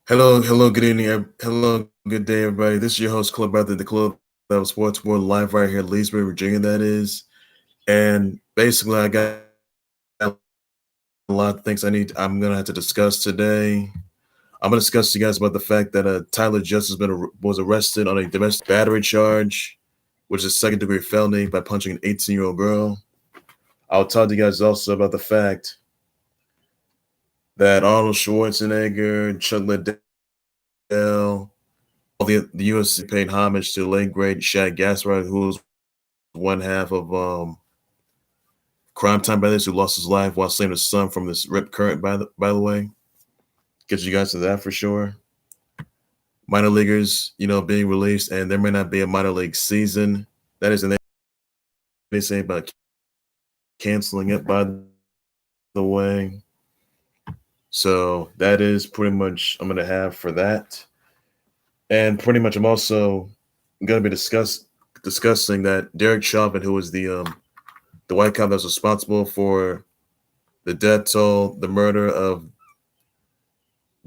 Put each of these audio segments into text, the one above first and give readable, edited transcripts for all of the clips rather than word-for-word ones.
Hello, good evening, hello, good day, everybody. This is your host, Club Brother, the Club that was Sports World live right here in Leesburg, Virginia. That is, and basically, I got a lot of things I'm gonna have to discuss today. I'm gonna discuss to you guys about the fact that Tyler Judson was arrested on a domestic battery charge, which is a second degree felony by punching an 18-year-old girl. I'll talk to you guys also about the fact that Arnold Schwarzenegger, Chuck Liddell, the UFC paid homage to late great Shaq Gaspard, who was one half of Crime Time Brothers, who lost his life while saving his son from this rip current. By the way, get you guys to that for sure. Minor leaguers, being released, and there may not be a minor league season. That is, and they say about canceling it. By the way, so that is pretty much I'm gonna have for that, and pretty much I'm also gonna be discussing that Derek Chauvin, who was the white cop that was responsible for the death toll, the murder of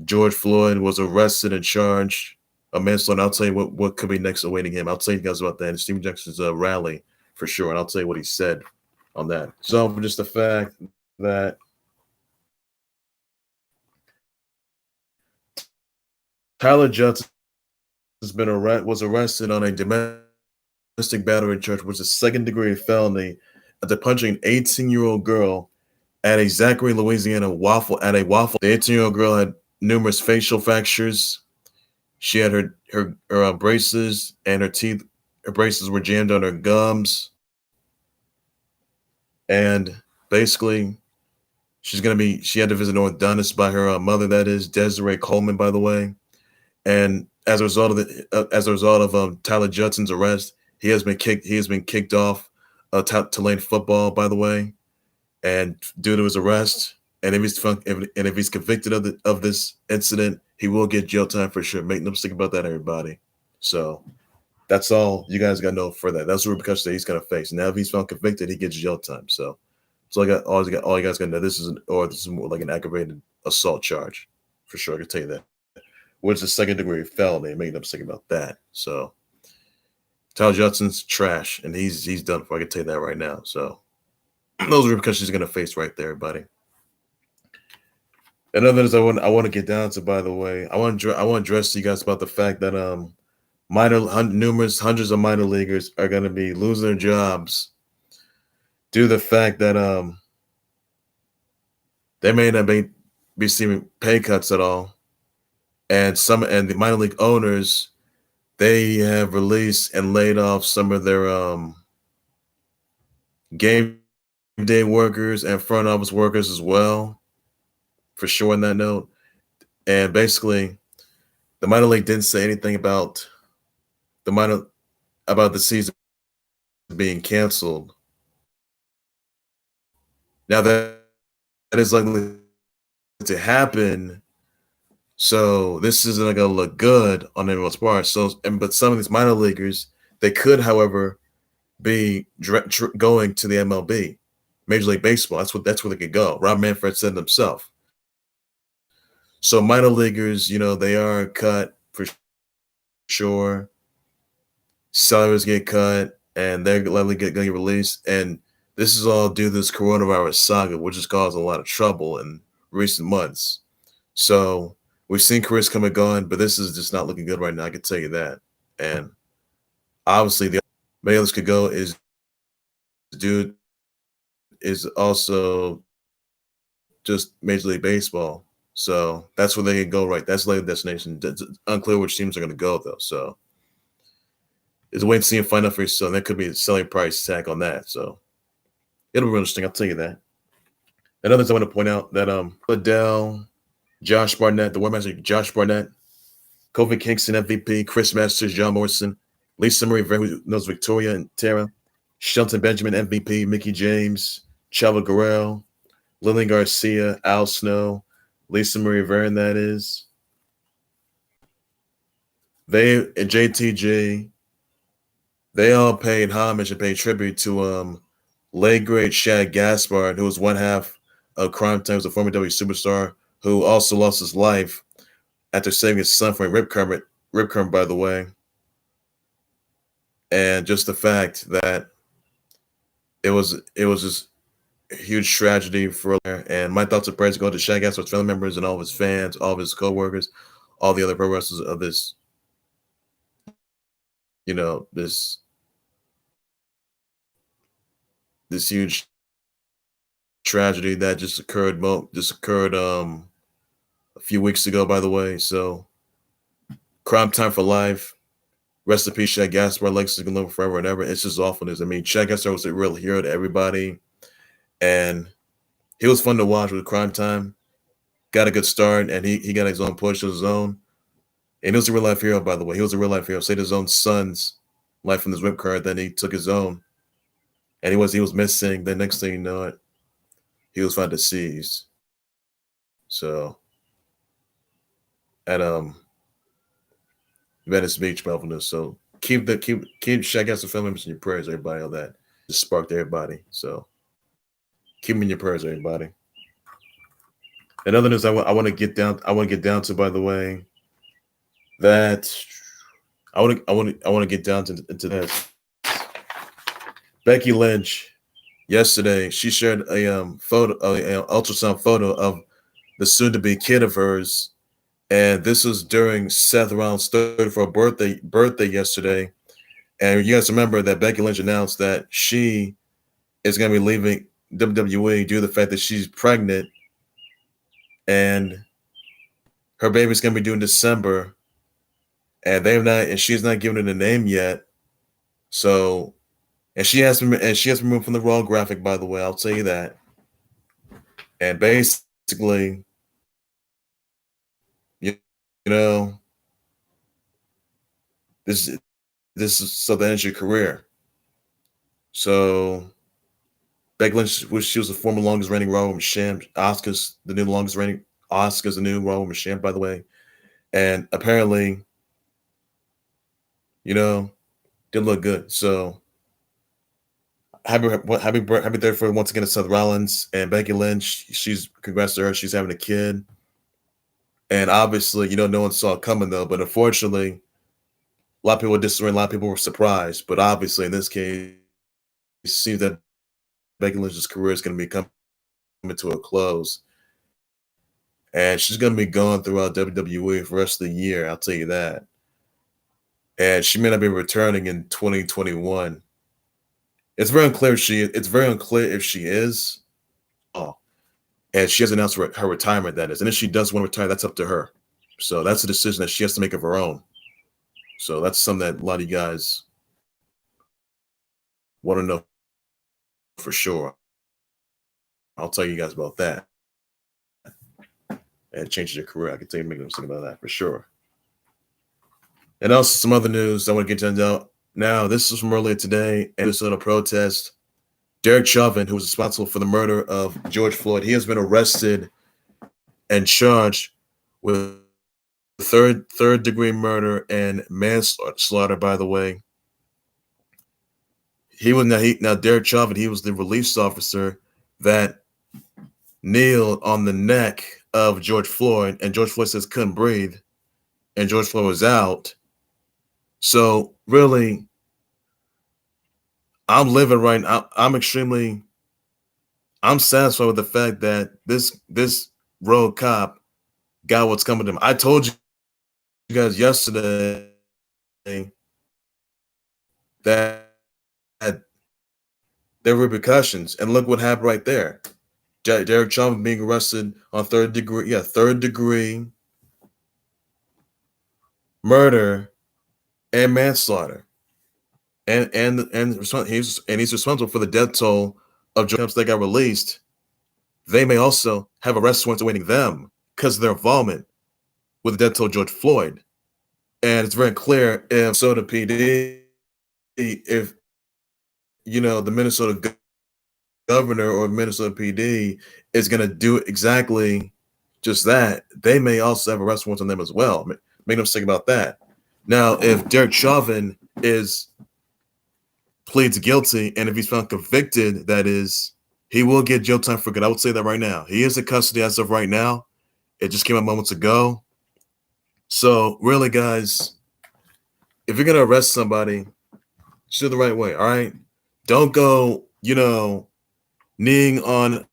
George Floyd, was arrested and charged of manslaughter. I'll tell you what could be next awaiting him. I'll tell you guys about that in Stephen Jackson's rally for sure, and I'll tell you what he said on that. So for just the fact that Tyler Judson was arrested on a domestic battery charge, which is a second degree felony, after punching an 18-year-old girl at a Zachary, Louisiana waffle. The 18-year-old girl had numerous facial fractures. She had her braces and her teeth. Her braces were jammed on her gums, and basically, she had to visit an orthodontist by her mother. That is Desiree Coleman, by the way. And as a result of Tyler Judson's arrest, he has been kicked off Tulane football, by the way, and due to his arrest. And if he's convicted of this incident, he will get jail time for sure. Make no mistake about that, everybody. So that's all you guys got to know for that. That's the repercussions that he's gonna face. Now, if he's found convicted, he gets jail time. So all you guys got to know. This is more like an aggravated assault charge, for sure. I can tell you that, which is a second degree felony. Make no mistake about that. So Tyler Judson's trash, and he's done for. I can tell you that right now. So those are repercussions he's gonna face right there, buddy. Another is I want to get down to. By the way, I want to address to you guys about the fact that numerous hundreds of minor leaguers are going to be losing their jobs due to the fact that they may not be receiving pay cuts at all, and the minor league owners, they have released and laid off some of their game day workers and front office workers as well, for sure. On that note, and basically, the minor league didn't say anything about the season being canceled. Now that is likely to happen, so this isn't going to look good on everyone's part. But some of these minor leaguers, they could, however, be going to the MLB, Major League Baseball. That's where they could go. Rob Manfred said himself. So minor leaguers, they are cut for sure. Salaries get cut, and they're likely going to get released. And this is all due to this coronavirus saga, which has caused a lot of trouble in recent months. So we've seen careers come and gone, but this is just not looking good right now. I can tell you that. And obviously, the many others could go is also just Major League Baseball. So that's where they can go, right? That's the destination. It's unclear which teams are going to go, though. So it's a wait and see and find out for yourself. There could be a selling price tag on that. So it'll be real interesting. I'll tell you that. And others I want to point out that Liddell, Josh Barnett, the Warmaster Josh Barnett, Kofi Kingston MVP, Chris Masters, John Morrison, Lisa Marie who knows Victoria and Tara, Shelton Benjamin MVP, Mickey James, Chava Guerrero, Lillian Garcia, Al Snow, Lisa Marie Varon, that is. They and JTG, they all paid homage and paid tribute to late great Shaq Gaspard, who was one half of Crime Time, was a former W superstar who also lost his life after saving his son from a rip current, by the way, and just the fact that it was just a huge tragedy for her. And my thoughts and prayers go to Shaq Gaspar's family members and all of his fans, all of his coworkers, all the other pro wrestlers of this, this huge tragedy that just occurred a few weeks ago, by the way. So crime time for life. Rest in peace, Shaq Gaspar. Legacy can live forever and ever. It's just awfulness. I mean, Shaq Gaspar was a real hero to everybody, and he was fun to watch with Crime Time. Got a good start, and he got his own push of his own. And he was a real life hero, by the way. He was a real life hero. Saved his own son's life from this whip current. Then he took his own, and he was missing. The next thing you know it, he was found deceased. So at Venice Beach, Belvedere. So keep Shaq Gaston family members in your prayers, everybody. All that just sparked everybody. So keep them in your prayers, everybody. And other news, I want to get down to, by the way, that I want to get down into this. Becky Lynch yesterday, she shared a ultrasound photo of the soon-to-be kid of hers, and this was during Seth Rollins' 34th birthday yesterday. And you guys remember that Becky Lynch announced that she is going to be leaving WWE due to the fact that she's pregnant, and her baby's going to be due in December, and she's not given it a name yet. So, and she has been removed from the Raw graphic, by the way. I'll tell you that. And basically, you know, this is so that ends your career. So, Becky Lynch, she was the former longest reigning Raw Women's Champ. Asuka's the new Raw Women's Champ, by the way. And apparently, didn't look good. So happy 34th once again to Seth Rollins and Becky Lynch. Congrats to her. She's having a kid. And obviously, no one saw it coming though. But unfortunately, a lot of people were disagreeing, a lot of people were surprised. But obviously, in this case, it seems that Becky Lynch's career is going to be coming to a close. And she's going to be gone throughout WWE for the rest of the year, I'll tell you that. And she may not be returning in 2021. It's very unclear if she is. Oh, and she has announced her retirement, that is. And if she does want to retire, that's up to her. So that's a decision that she has to make of her own. So that's something that a lot of you guys want to know for sure. I'll tell you guys about that. And it changes your career. I can tell you make them think about that for sure. And also some other news I want to get to now. This is from earlier today. And this little protest. Derek Chauvin, who was responsible for the murder of George Floyd, he has been arrested and charged with third degree murder and manslaughter. By the way, Derek Chauvin, he was the relief officer that kneeled on the neck of George Floyd, and George Floyd says couldn't breathe, and George Floyd was out. So really, I'm living right now. I'm satisfied with the fact that this road cop got what's coming to him. I told you guys yesterday that there were repercussions, and look what happened right there. Derek Chauvin being arrested on third degree murder and manslaughter, and he's responsible for the death toll of George that got released. They may also have arrest warrants awaiting them because of their involvement with the death toll of George Floyd. And it's very clear if Minnesota PD, if the Minnesota governor or Minnesota PD is going to do exactly just that, they may also have arrest warrants on them as well. Make no mistake about that. Now, if Derek Chauvin pleads guilty, and if he's found convicted, that is, he will get jail time for good. I would say that right now. He is in custody as of right now. It just came out moments ago. So really, guys, if you're gonna arrest somebody, just do it the right way. All right, don't go, kneeing on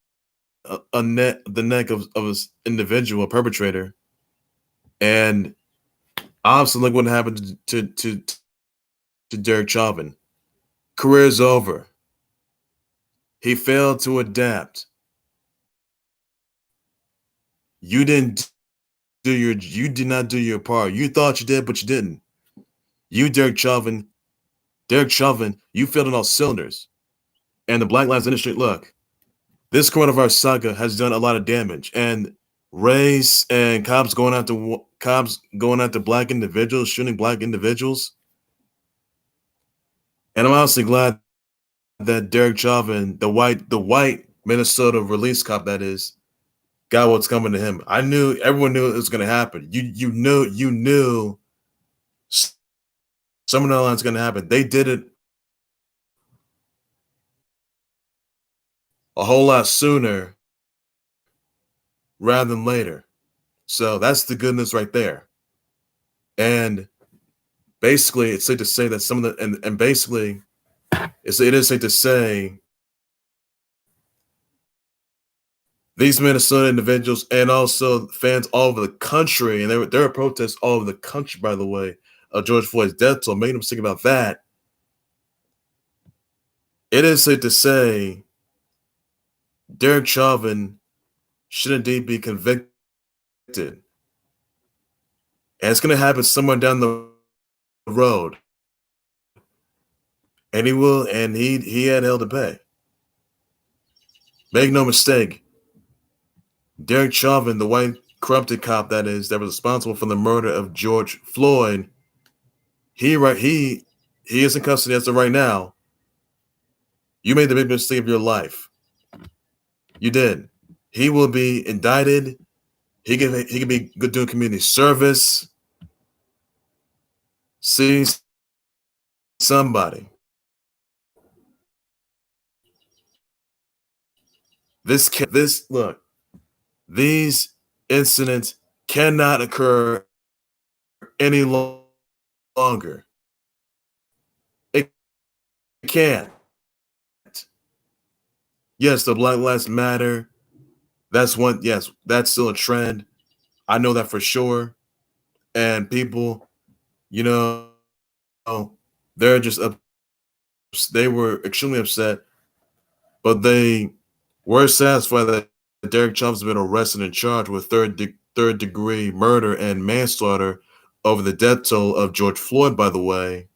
the neck of an individual, a perpetrator, and obviously look what happened to Derek Chauvin. Career's over. He failed to adapt. You did not do your part. You thought you did, but you didn't. You, Derek Chauvin, you failed on all cylinders. And the Black Lives industry, look, this coronavirus saga has done a lot of damage. And race and cops going after black individuals, shooting black individuals. And I'm honestly glad that Derek Chauvin, the white Minnesota release cop that is, got what's coming to him. Everyone knew it was going to happen. You knew something along that's going to happen. They did it a whole lot sooner rather than later. So that's the goodness right there. And basically, it's safe to say that some of the and basically, it is safe to say these Minnesota individuals and also fans all over the country, and there were protests all over the country, by the way, of George Floyd's death. So making them think about that. It is safe to say Derek Chauvin should indeed be convicted. And it's going to happen somewhere down the road. And he had hell to pay. Make no mistake, Derek Chauvin, the white corrupted cop that was responsible for the murder of George Floyd, he is in custody as of right now. You made the big mistake of your life. You did. He will be indicted. He can be good doing community service. See somebody. This look. These incidents cannot occur any longer. It can't. Yes, the Black Lives Matter. That's one. Yes, that's still a trend. I know that for sure. And people, you know, they're just they were extremely upset, but they were satisfied that Derek Chauvin's been arrested and charged with third degree murder and manslaughter over the death toll of George Floyd, by the way.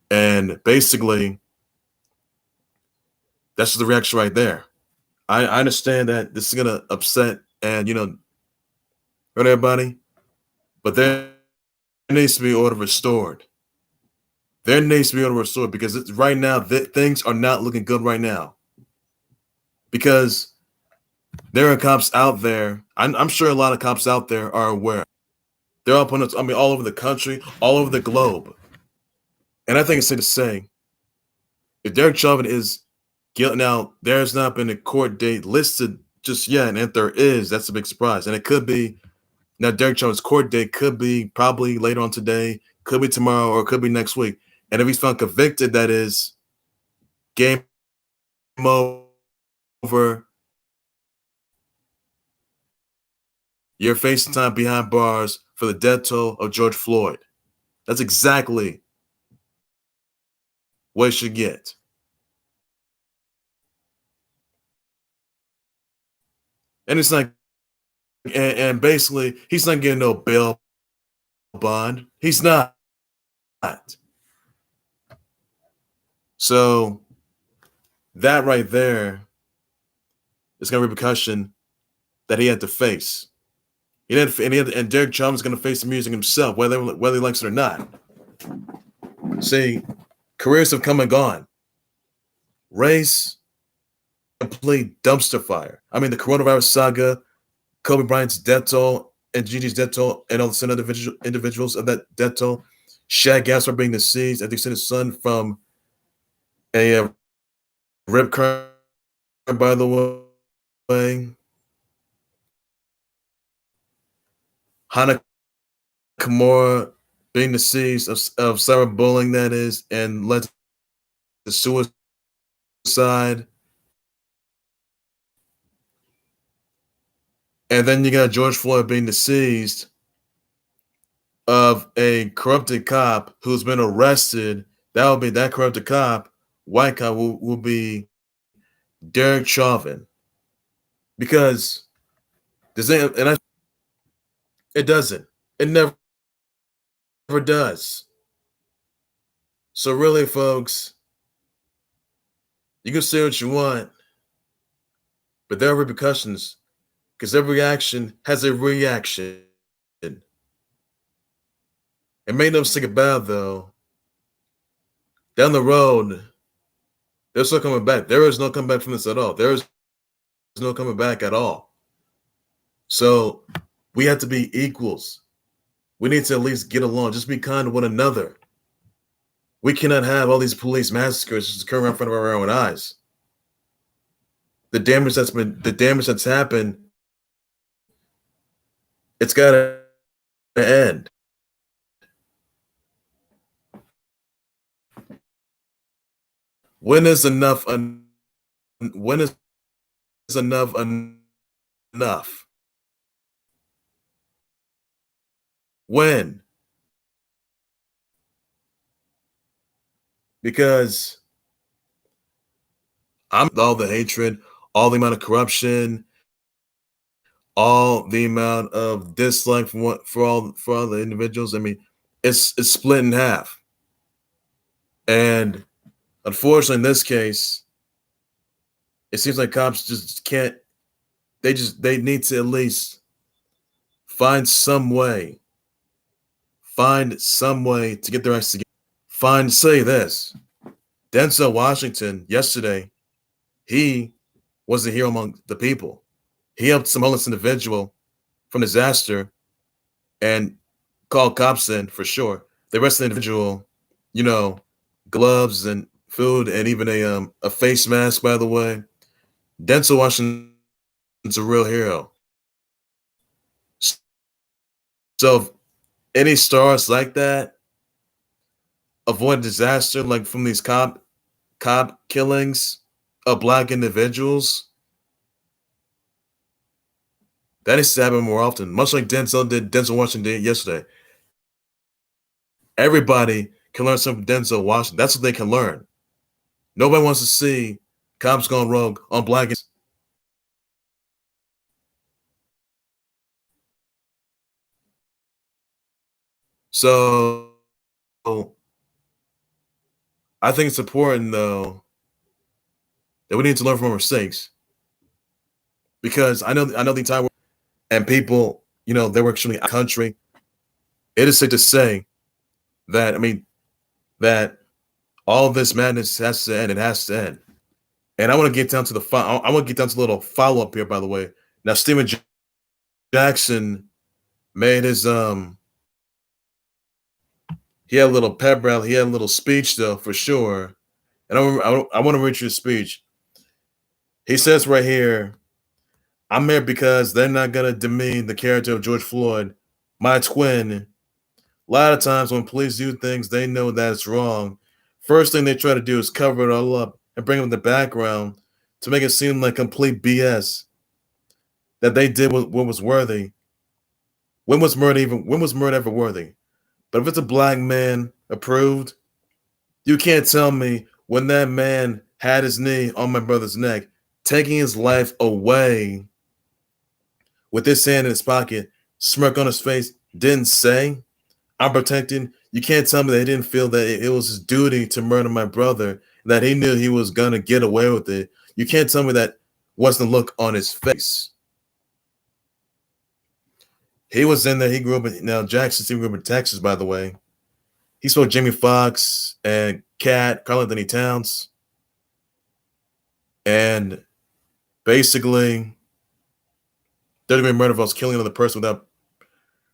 And basically, that's the reaction right there. I understand that this is gonna upset and hurt everybody, but there needs to be order restored. There needs to be order restored because right now things are not looking good right now. Because there are cops out there. I'm sure a lot of cops out there are aware. They're up on us. I mean, all over the country, all over the globe. And I think it's safe to say, if Derek Chauvin is guilty now, there's not been a court date listed just yet, and if there is, that's a big surprise. And it could be now Derek Chauvin's court date could be probably later on today, could be tomorrow, or it could be next week. And if he's found convicted, that is game over. You're facing time behind bars for the death toll of George Floyd. That's exactly what he should get. And it's like, and basically, he's not getting no bail bond. He's not. So that right there is going to be repercussion that he had to face. And Derek Chauvin's going to face the music himself, whether he likes it or not. See, careers have come and gone. Race, complete dumpster fire. I mean, the coronavirus saga, Kobe Bryant's death toll, and Gigi's death toll, and all the other individuals of that death toll. Shaq Gasper being deceased, and they sent his son from a rip crime, by the way. Hannah Kimura being deceased of cyberbullying, that is, and led to suicide. And then you got George Floyd being deceased of a corrupted cop who's been arrested. That will be that corrupted cop, white cop, will be Derek Chauvin. Because does it, and I, it doesn't. It never does. So really, folks, you can say what you want, but there are repercussions because every action has a reaction. And make no mistake about it, though, down the road, there's no coming back. There is no coming back from this at all. There is no coming back at all. So we have to be equals. We need to at least get along. Just be kind to one another. We cannot have all these police massacres just occurring in front of our own eyes. The damage that's happened, it's got to end. When is enough? When is enough enough? When? Because I'm all the hatred, all the amount of corruption, all the amount of dislike for all the individuals. I mean, it's split in half. And unfortunately, in this case, it seems like cops just can't. They need to at least find some way to get their acts together. Say this. Denzel Washington yesterday, he was a hero among the people. He helped some homeless individual from disaster and called cops in for sure. They arrested the individual, you know, gloves and food and even a face mask, by the way. Denzel Washington's a real hero. So any stars like that avoid disaster like from these cop killings of black individuals, that needs to happen more often. Much like Denzel Washington did yesterday. Everybody can learn something from Denzel Washington. That's what they can learn. Nobody wants to see cops gone rogue on black. So I think it's important though that we need to learn from our mistakes because I know the entire world and people, they were actually a country. It is safe to say that that all of this madness has to end. It has to end. And I want to get down to I want to get down to a little follow up here. By the way, now Steven Jackson made his he had a little pep rally. He had a little speech though for sure. And I want to read you a speech. He says right here, "I'm here because they're not gonna demean the character of George Floyd, my twin. A lot of times when police do things they know that it's wrong, first thing they try to do is cover it all up and bring up the background to make it seem like complete BS that they did what was worthy. When was murder ever worthy? But if it's a black man approved, you can't tell me when that man had his knee on my brother's neck, taking his life away with his hand in his pocket, smirk on his face, didn't say, I'm protecting. You can't tell me that he didn't feel that it was his duty to murder my brother, that he knew he was going to get away with it. You can't tell me that wasn't the look on his face. He was in there. He grew up Jackson, he grew up in Texas, by the way. He spoke Jamie Foxx and Carl Anthony Towns. And basically, third-degree murder involves killing another person without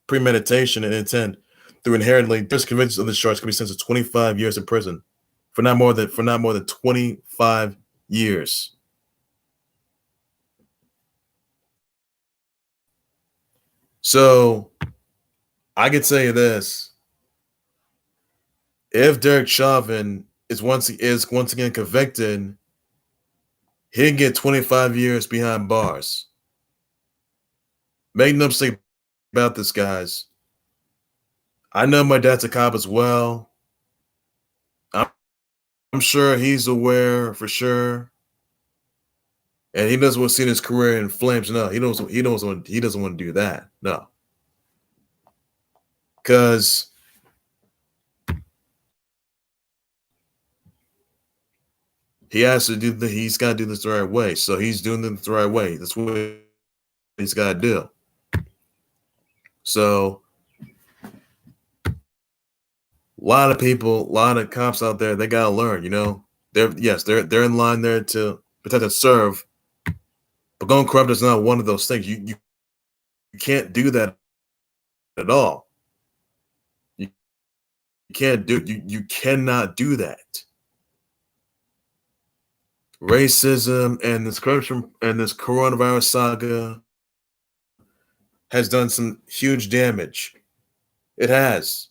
premeditation and intent through inherently just convictions of this charge can be sentenced to 25 years in prison for not more than 25 years. So I could say this: if Derek Chauvin is once again convicted, he can get 25 years behind bars. Make no mistake about this, guys. I know my dad's a cop as well. I'm, I'm sure he's aware for sure, and he doesn't want to see his career in flames. No, he doesn't want to do that. No, because he's got to do this the right way. So he's doing it the right way. That's what he's got to do. So a lot of people, a lot of cops out there, they gotta learn. They're in line there to protect and serve, but going corrupt is not one of those things. You can't do that at all. You cannot do that. Racism and this corruption and this coronavirus saga has done some huge damage. It has.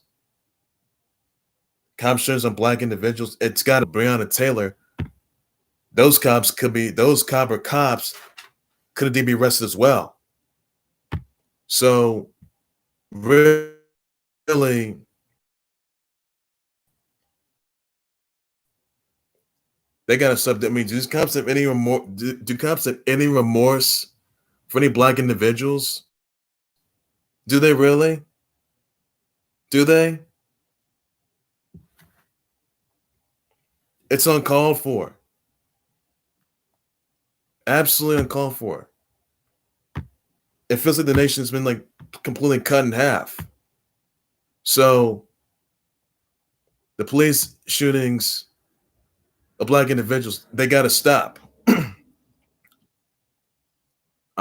Cops on black individuals. It's got Breonna Taylor. Those cops could be cops could be arrested as well. So really, they gotta stop. I mean, do cops have any remorse? Do cops have any remorse for any black individuals? Do they really? Do they? It's uncalled for. Absolutely uncalled for. It feels like the nation's been like completely cut in half. So the police shootings of black individuals, they gotta stop. I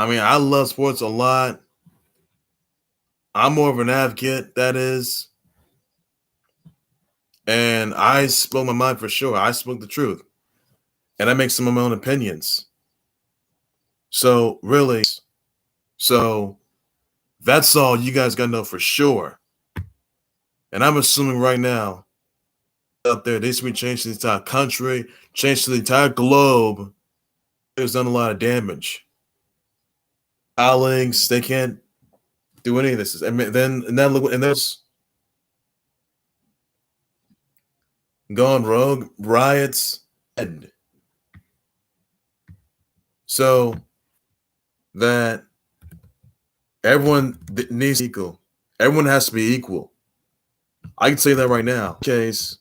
mean, I love sports a lot. I'm more of an advocate, that is. And I spoke my mind for sure. I spoke the truth. And I make some of my own opinions. So really, that's all you guys gotta know for sure. And I'm assuming right now out there, they should be changed to the entire country, changed to the entire globe. There's done a lot of damage. Outlinks, they can't do any of this. I mean, then look, and there's gone rogue, riots, and so that everyone needs equal. Everyone has to be equal. I can say that right now. Case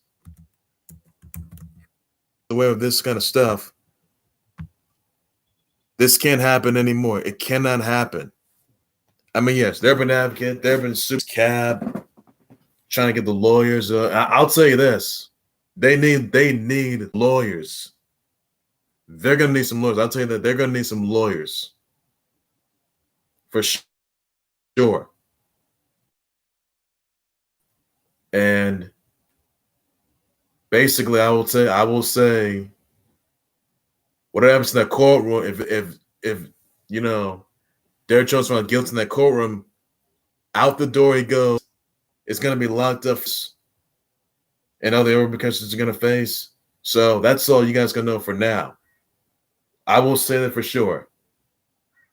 the way of this kind of stuff, this can't happen anymore. It cannot happen. I mean, yes, there have been advocates, there have been super cab trying to get the lawyers. I'll tell you this: they need lawyers. They're gonna need some lawyers. I'll tell you that they're gonna need some lawyers for sure. And basically, I will say, what happens in that courtroom if Derek Jones found guilty in that courtroom, out the door he goes. It's gonna be locked up, and all the repercussions are gonna face. So that's all you guys gonna know for now. I will say that for sure,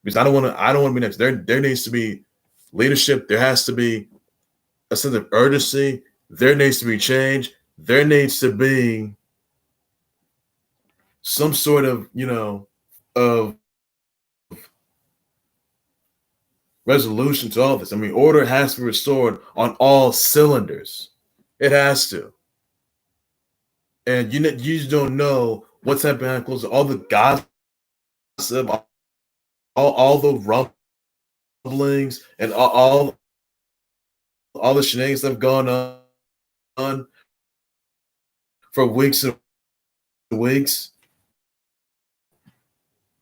because I don't want to be next. There needs to be leadership. There has to be a sense of urgency. There needs to be change. There needs to be some sort of of resolution to all this. I mean, order has to be restored on all cylinders. It has to. And you just don't know what's happening behind closed doors. All the gossip, all the rumblings, and all the shenanigans that have gone on for weeks and weeks.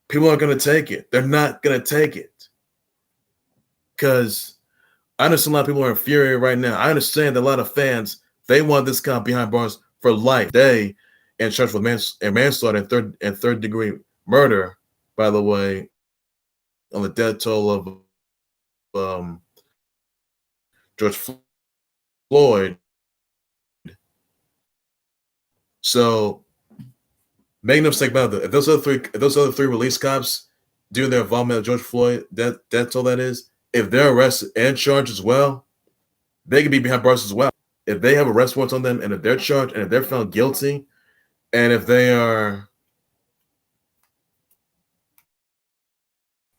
People aren't going to take it. They're not going to take it. Because I understand a lot of people are infuriated right now. I understand that a lot of fans, they want this cop behind bars for life. They and charged with manslaughter and third degree murder, by the way, on the death toll of George Floyd. So make no mistake about it. If those other three release cops do their involvement of George Floyd, that's all that is. If they're arrested and charged as well, they can be behind bars as well. If they have arrest warrants on them, and if they're charged, and if they're found guilty, and if they are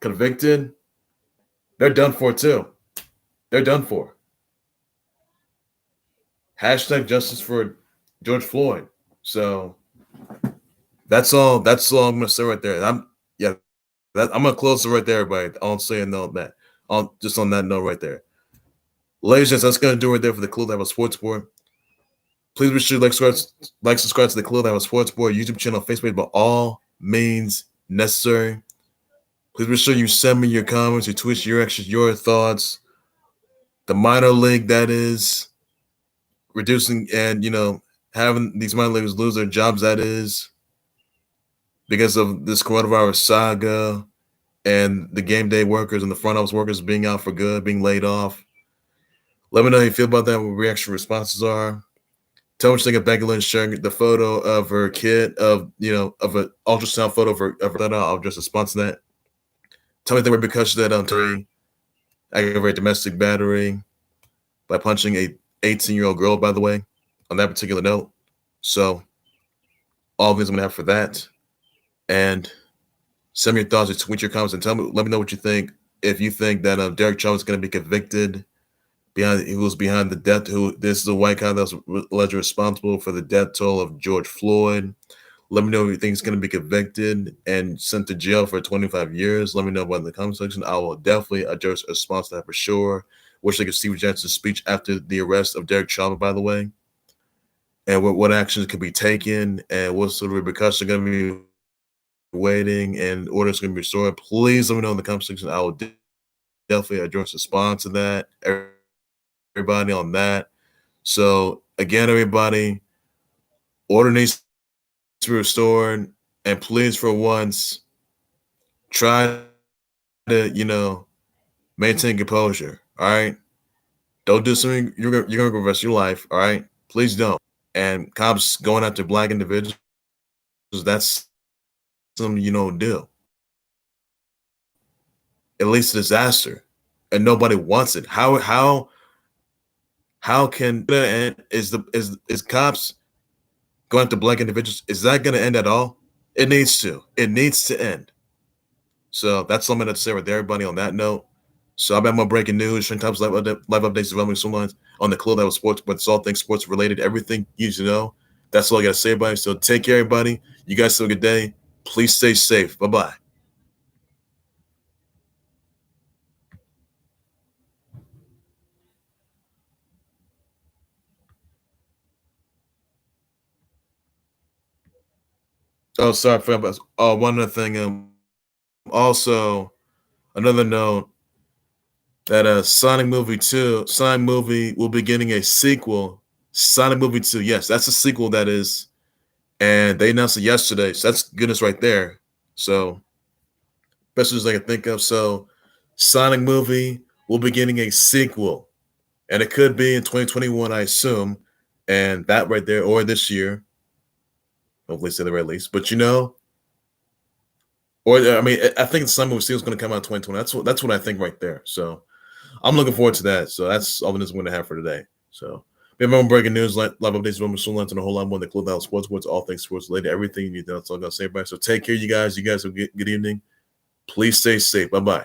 convicted, they're done for too. They're done for. Hashtag justice for George Floyd. So that's all. That's all I'm gonna say right there. I'm gonna close it right there, everybody. I'll say a note that. Just on that note right there. Ladies and gentlemen, that's gonna do it right there for the Clue That Was Sports Board. Please be sure to subscribe to the Clue That Was Sports Board YouTube channel, Facebook, by all means necessary. Please be sure you send me your comments, your tweets, your actions, your thoughts. The minor league that is reducing and having these minor leaguers lose their jobs, that is because of this coronavirus saga and the game day workers and the front office workers being out for good, being laid off. Let me know how you feel about that, what reaction responses are. Tell me what you think of Becky Lynch sharing the photo of her kid, of an ultrasound photo of her. I'll just respond to that. Tell me the repercussions of that Terry aggravated domestic battery by punching a 18-year-old girl, by the way, on that particular note. So all things I'm gonna have for that. And send me your thoughts, or tweet your comments, and let me know what you think. If you think that Derek Chauvin is gonna be convicted, who was behind the death, this is a white guy that was allegedly responsible for the death toll of George Floyd. Let me know if you think he's going to be convicted and sent to jail for 25 years. Let me know about it in the comment section. I will definitely address a response to that for sure. Wish I could see Judson's speech after the arrest of Derek Chauvin, by the way, and what actions could be taken, and what sort of repercussions are going to be waiting, and orders going to be restored. Please let me know in the comment section. I will definitely address a response to that. Everybody on that. So again, everybody, order needs to be restored, and please, for once, try to maintain composure. All right, don't do something you're gonna go the rest of your life. All right, please don't. And cops going after black individuals, that's something you don't do. It leads to disaster, and nobody wants it. How can is cops going after black individuals, is that going to end at all? It needs to. It needs to end. So that's something to say with everybody on that note. So I'm at my breaking news, trend times, live updates, developing storylines on the Clue That Was Sports, but it's all things sports related. Everything you need to know. That's all I got to say about it. So take care, everybody. You guys have a good day. Please stay safe. Bye-bye. Oh, sorry for one other thing. Also, another note that Sonic movie will be getting a sequel. Sonic movie 2, yes, that's a sequel, that is, and they announced it yesterday. So that's goodness right there. So best as I can think of. So Sonic movie will be getting a sequel, and it could be in 2021, I assume, and that right there, or this year. Hopefully, say the very least. But or I mean, I think the Sonic movie sequel is going to come out in 2020. That's what I think right there. So I'm looking forward to that. So that's all the news I'm going to have for today. So we have more breaking news, live updates, rumors, storylines, and a whole lot more. The Clue That Was Sports, all things sports related, everything you need to know. That's all I'm going to say, everybody. So take care, you guys. You guys have a good evening. Please stay safe. Bye-bye.